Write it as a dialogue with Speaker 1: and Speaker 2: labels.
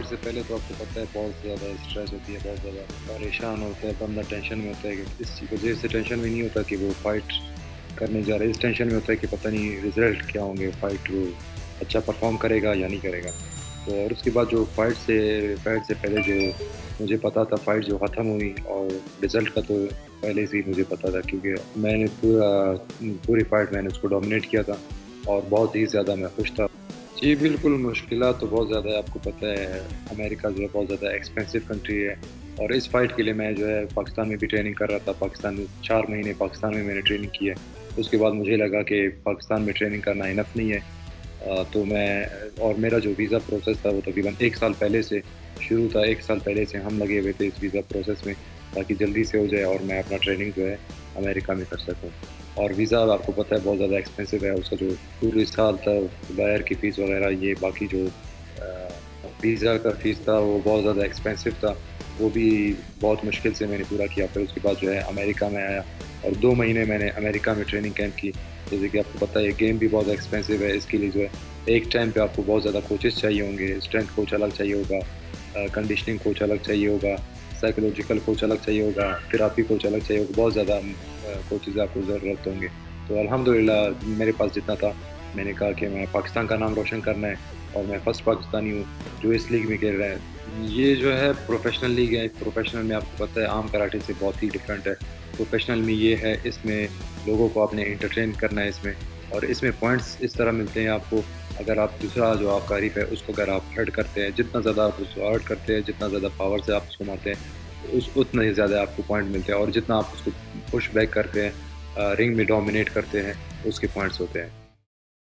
Speaker 1: Fight से पहले तो आपको पता है बहुत ज़्यादा स्ट्रेस होती है, बहुत ज़्यादा परेशान होता है, बंदा टेंशन में होता है कि इस वजह से टेंशन में नहीं होता कि वो फाइट करने जा रहा है, इस टेंशन में होता है कि पता नहीं रिजल्ट क्या होंगे, फाइट वो अच्छा परफॉर्म करेगा या नहीं करेगा। तो और उसके बाद जो फाइट से पहले जो मुझे पता था फाइट जो ख़त्म हुई और रिजल्ट का तो पहले से ही मुझे पता था, क्योंकि मैंने पूरी फाइट मैंने उसको डोमिनेट किया था और बहुत ही ज़्यादा मैं खुश था। जी, बिल्कुल, मुश्किलात तो बहुत ज़्यादा है, आपको पता है अमेरिका जो है बहुत ज़्यादा एक्सपेंसिव कंट्री है और इस फ़ाइट के लिए मैं जो है पाकिस्तान में भी ट्रेनिंग कर रहा था, पाकिस्तान में 4 महीने पाकिस्तान में मैंने ट्रेनिंग की है। उसके बाद मुझे लगा कि पाकिस्तान में ट्रेनिंग करना इनफ नहीं है, तो मैं और मेरा जो वीज़ा प्रोसेस था वो तकरीबन 1 साल पहले से शुरू था, 1 साल पहले से हम लगे हुए थे इस वीज़ा प्रोसेस में, ताकि जल्दी से हो जाए और मैं अपना ट्रेनिंग जो है अमेरिका में कर सकूँ। और वीज़ा आपको पता है बहुत ज़्यादा एक्सपेंसिव है, उसका जो पूरे साल था बाहर की फ़ीस वगैरह ये बाकी जो वीज़ा का फ़ीस था वो बहुत ज़्यादा एक्सपेंसिव था, वो भी बहुत मुश्किल से मैंने पूरा किया। फिर उसके बाद जो है अमेरिका में आया और 2 महीने मैंने अमेरिका में ट्रेनिंग कैंप की। जैसे कि आपको पता है गेम भी बहुत एक्सपेंसिव है, इसके लिए जो है एक टाइम पे आपको बहुत ज़्यादा कोचेज़ चाहिए होंगे, स्ट्रेंथ कोच अलग चाहिए होगा, कंडीशनिंग कोच अलग चाहिए होगा, साइकोलॉजिकल कोच अलग चाहिए होगा, थेरेपी कोच अलग चाहिए होगा, बहुत ज़्यादा कोचेज़ आपको ज़रूरत होंगे। तो अल्हम्दुलिल्लाह मेरे पास जितना था, मैंने कहा कि मैं पाकिस्तान का नाम रोशन करना है और मैं फर्स्ट पाकिस्तानी हूँ जो इस लीग में खेल रहा है। ये जो है प्रोफ़ेशनल लीग है, प्रोफ़ेशनल में आपको पता है आम कराटे से बहुत ही डिफरेंट है। प्रोफ़ेशनल में ये है, इसमें लोगों को आपने एंटरटेन करना है इसमें, और इसमें पॉइंट्स इस तरह मिलते हैं आपको, अगर आप दूसरा जो आपका हरीफ है उसको अगर आप हर्ट करते हैं, जितना ज़्यादा आप उसको हर्ट करते हैं, जितना ज़्यादा पावर से आप उसको मारते हैं, उस उतना ही ज़्यादा आपको पॉइंट मिलते हैं, और जितना आप उसको पुश बैक करते हैं, रिंग में डोमिनेट करते हैं, उसके पॉइंट्स होते हैं।